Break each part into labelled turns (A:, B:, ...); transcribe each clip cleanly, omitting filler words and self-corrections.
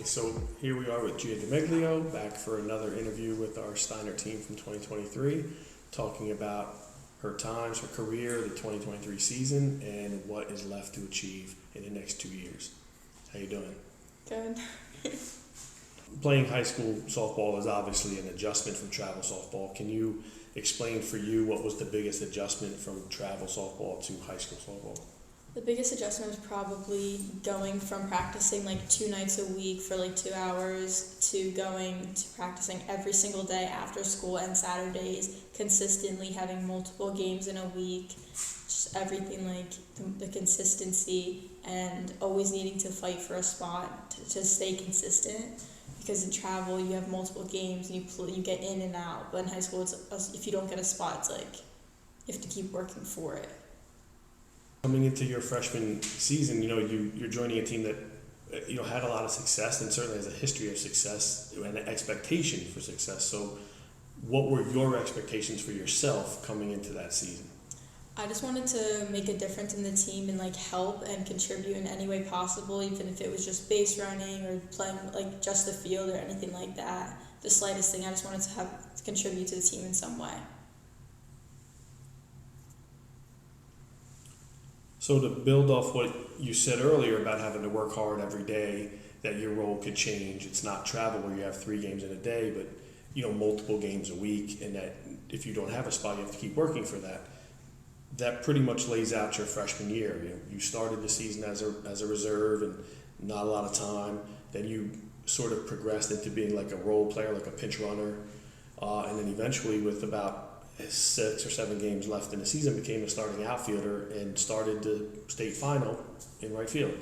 A: So here we are with Gia Dimeglio, back for another interview with our Steinert team from 2023, talking about her times, her career, the 2023 season, and what is left to achieve in the next 2 years. How you doing?
B: Good.
A: Playing high school softball is obviously an adjustment from travel softball. Can you explain for you what was the biggest adjustment from travel softball to high school softball?
B: The biggest adjustment was probably going from practicing like 2 nights a week for like 2 hours to going to practicing every single day after school and Saturdays, consistently having multiple games in a week, just everything like the consistency and always needing to fight for a spot to stay consistent. Because in travel you have multiple games and you get in and out, but in high school if you don't get a spot, it's like you have to keep working for it.
A: Coming into your freshman season, you're joining a team that had a lot of success and certainly has a history of success and an expectation for success. So what were your expectations for yourself coming into that season?
B: I just wanted to make a difference in the team and like help and contribute in any way possible, even if it was just base running or playing like just the field or anything like that. The slightest thing, I just wanted to contribute to the team in some way.
A: So to build off what you said earlier about having to work hard every day, that your role could change. It's not travel where you have 3 games in a day, but multiple games a week, and that if you don't have a spot, you have to keep working for that. That pretty much lays out your freshman year. You started the season as a reserve and not a lot of time. Then you sort of progressed into being like a role player, like a pinch runner, and then eventually with about 6 or 7 games left in the season, became a starting outfielder and started the state final in right field.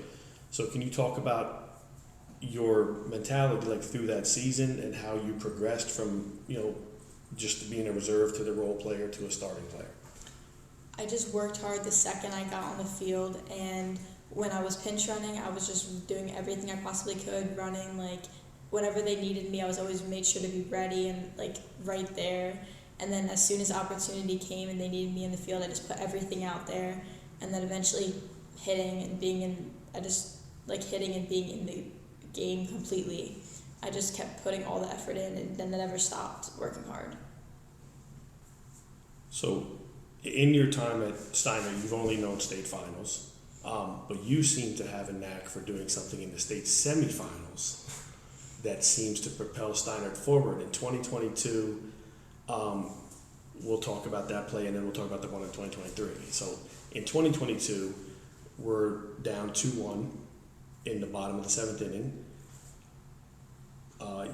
A: So can you talk about your mentality like through that season and how you progressed from just being a reserve to the role player to a starting player?
B: I just worked hard the second I got on the field, and when I was pinch running, I was just doing everything I possibly could, running like whenever they needed me. I was always made sure to be ready and like right there. And then as soon as opportunity came and they needed me in the field, I just put everything out there. And then eventually hitting and being in the game completely. I just kept putting all the effort in and then I never stopped working hard.
A: So in your time at Steiner, you've only known state finals, but you seem to have a knack for doing something in the state semifinals that seems to propel Steiner forward. In 2022, we'll talk about that play and then we'll talk about the one in 2023. So in 2022, we're down 2-1 in the bottom of the 7th inning.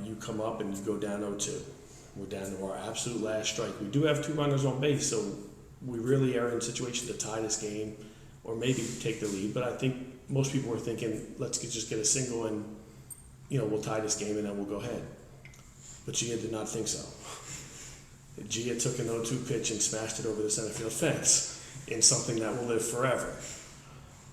A: You come up and you go down 0-2. We're down to our absolute last strike. We do have 2 runners on base, so we really are in a situation to tie this game or maybe take the lead. But I think most people were thinking, let's just get a single and we'll tie this game and then we'll go ahead. But Gia did not think so. Gia took an 0-2 pitch and smashed it over the center field fence in something that will live forever.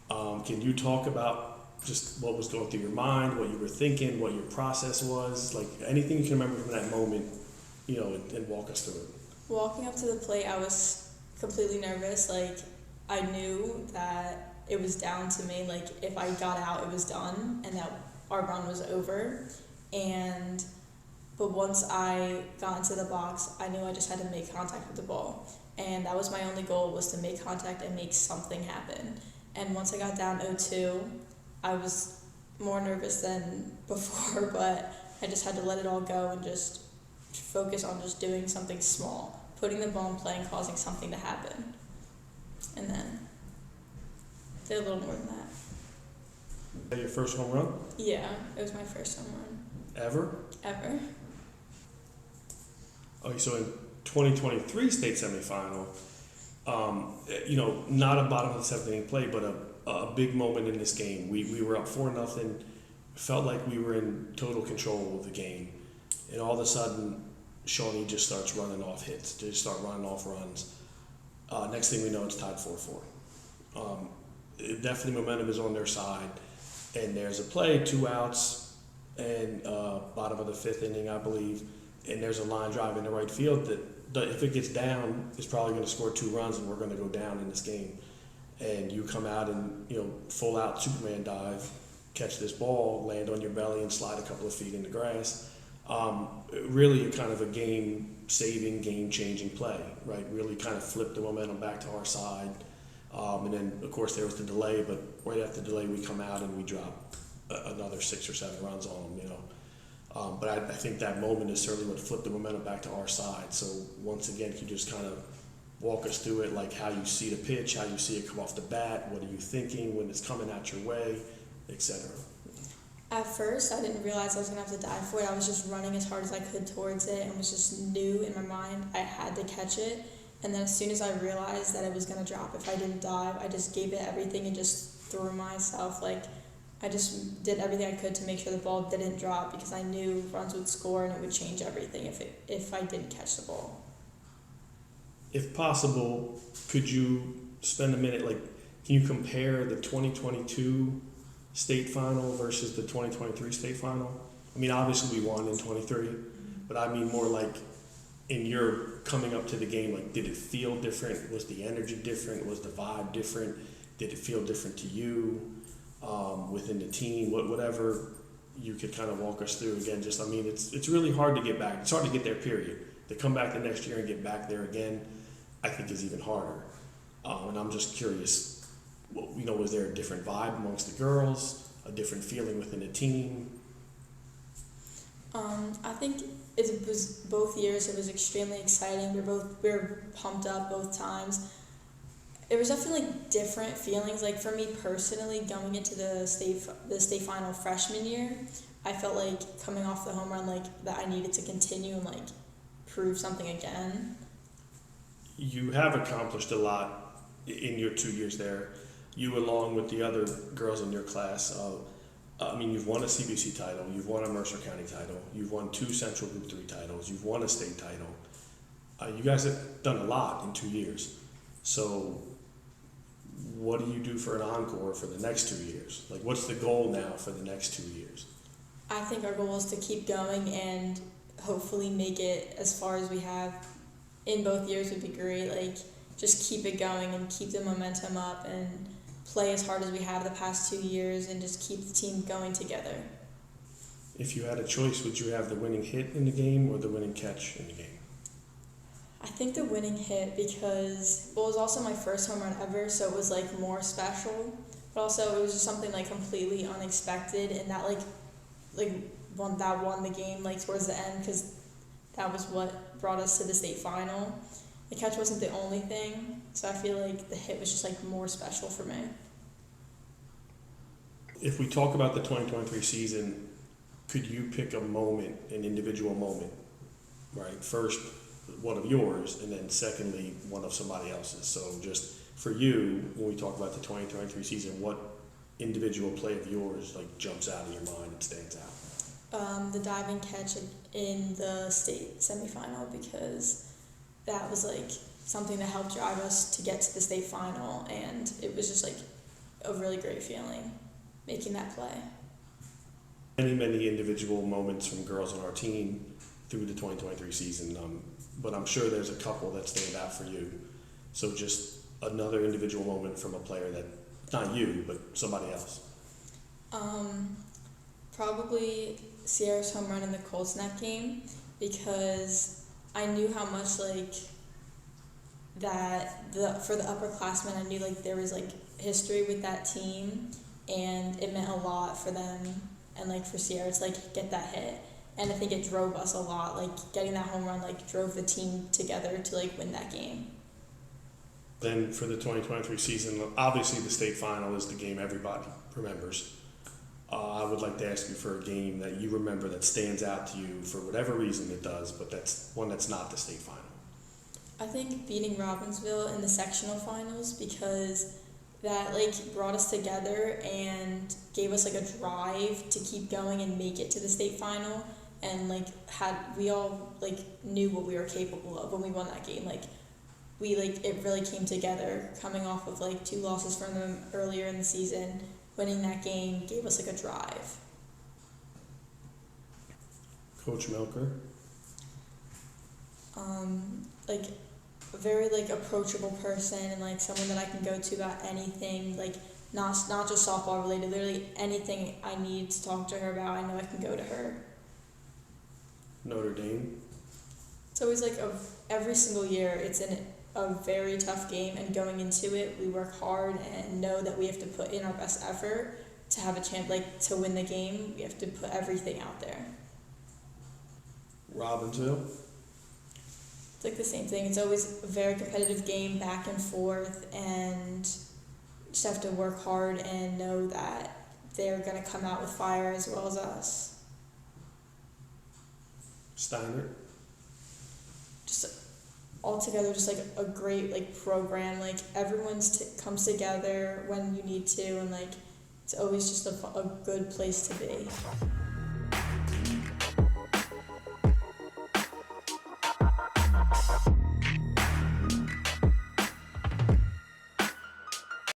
A: Can you talk about just what was going through your mind, what you were thinking, what your process was, like anything you can remember from that moment, and walk us through it?
B: Walking up to the plate, I was completely nervous. Like I knew that it was down to me. Like if I got out, it was done and that our run was over. But once I got into the box, I knew I just had to make contact with the ball. And that was my only goal, was to make contact and make something happen. And once I got down 0-2, I was more nervous than before, but I just had to let it all go and just focus on just doing something small, putting the ball in play and causing something to happen. And then did a little more than that.
A: Is that your first home run?
B: Yeah, it was my first home run.
A: Ever?
B: Ever.
A: Okay, so in 2023 state semifinal, not a bottom of the 7th inning play, but a big moment in this game. We were up 4-0, felt like we were in total control of the game, and all of a sudden, Shawnee just starts running off hits, just start running off runs. Next thing we know, it's tied 4-4. Definitely momentum is on their side, and there's a play, 2 outs, and bottom of the 5th inning, I believe, and there's a line drive into right field that if it gets down, is probably going to score 2 runs, and we're going to go down in this game. And you come out and full out Superman dive catch this ball, land on your belly, and slide a couple of feet in the grass. Really kind of a game-saving, game-changing play, right? Really kind of flipped the momentum back to our side. And then, of course, there was the delay, but right after the delay, we come out and we drop another 6 or 7 runs on them, you know. But I think that moment is certainly what flipped the momentum back to our side. So once again, can you just kind of walk us through it, like how you see the pitch, how you see it come off the bat, what are you thinking when it's coming out your way, etc.
B: At first, I didn't realize I was going to have to dive for it. I was just running as hard as I could towards it and was just new in my mind. I had to catch it. And then as soon as I realized that it was going to drop, if I didn't dive, I just gave it everything and just threw myself. Like, I just did everything I could to make sure the ball didn't drop because I knew runs would score and it would change everything if I didn't catch the ball.
A: If possible, could you spend a minute, like, can you compare the 2022 state final versus the 2023 state final? I mean, obviously we won in 23, but I mean more like in your coming up to the game, like, did it feel different? Was the energy different? Was the vibe different? Did it feel different to you within the team? Whatever you could kind of walk us through. Again, just, I mean, it's really hard to get back. It's hard to get there, period. To come back the next year and get back there again, I think is even harder. And I'm just curious, you know, was there a different vibe amongst the girls, a different feeling within the team?
B: I think it was both years. It was extremely exciting. We were pumped up both times. It was definitely different feelings. Like for me personally, going into the state final freshman year, I felt like coming off the home run, like that I needed to continue and like prove something again.
A: You have accomplished a lot in your 2 years there. You, along with the other girls in your class, I mean, you've won a CBC title, you've won a Mercer County title, you've won 2 Central Group 3 titles, you've won a state title. You guys have done a lot in 2 years. So what do you do for an encore for the next 2 years? Like, what's the goal now for the next 2 years?
B: I think our goal is to keep going and hopefully make it as far as we have in both years would be great. Like, just keep it going and keep the momentum up and play as hard as we have the past 2 years and just keep the team going together.
A: If you had a choice, would you have the winning hit in the game or the winning catch in the game?
B: I think the winning hit because, well, it was also my first home run ever, so it was like more special, but also it was just something like completely unexpected, and that won the game like towards the end because that was what brought us to the state final. The catch wasn't the only thing, so I feel like the hit was just like more special for me.
A: If we talk about the 2023 season, could you pick a moment, an individual moment, right? First, one of yours, and then secondly, one of somebody else's. So just for you, when we talk about the 2023 season, what individual play of yours like jumps out of your mind and stands out?
B: The diving catch in the state semifinal, because that was like something that helped drive us to get to the state final, and it was just like a really great feeling making that play.
A: Many individual moments from girls on our team through the 2023 season, but I'm sure there's a couple that stand out for you. So just another individual moment from a player that, not you, but somebody else.
B: Probably Sierra's home run in the Colts Neck game, because I knew how much like for the upperclassmen, I knew like there was like history with that team, and it meant a lot for them and like for Sierra to like get that hit. And I think it drove us a lot, like getting that home run like drove the team together to like win that game.
A: Then for the 2023 season, obviously the state final is the game everybody remembers. I would like to ask you for a game that you remember that stands out to you for whatever reason it does, but that's one that's not the state final.
B: I think beating Robbinsville in the sectional finals, because that like brought us together and gave us like a drive to keep going and make it to the state final, and like we all like knew what we were capable of when we won that game. Like it really came together coming off of like 2 losses from them earlier in the season. Winning that game gave us like a drive.
A: Coach Milker?
B: Like a very like approachable person, and like someone that I can go to about anything. Like not just softball related. Literally anything I need to talk to her about, I know I can go to her.
A: Notre Dame.
B: It's always like every single year it's a very tough game, and going into it we work hard and know that we have to put in our best effort to have a chance, like to win the game. We have to put everything out there.
A: Robbinsville.
B: It's like the same thing. It's always a very competitive game, back and forth, and just have to work hard and know that they're going to come out with fire as well as us.
A: Steinert.
B: Just altogether, just like a great like program. Like everyone's comes together when you need to, and like it's always just a good place to be.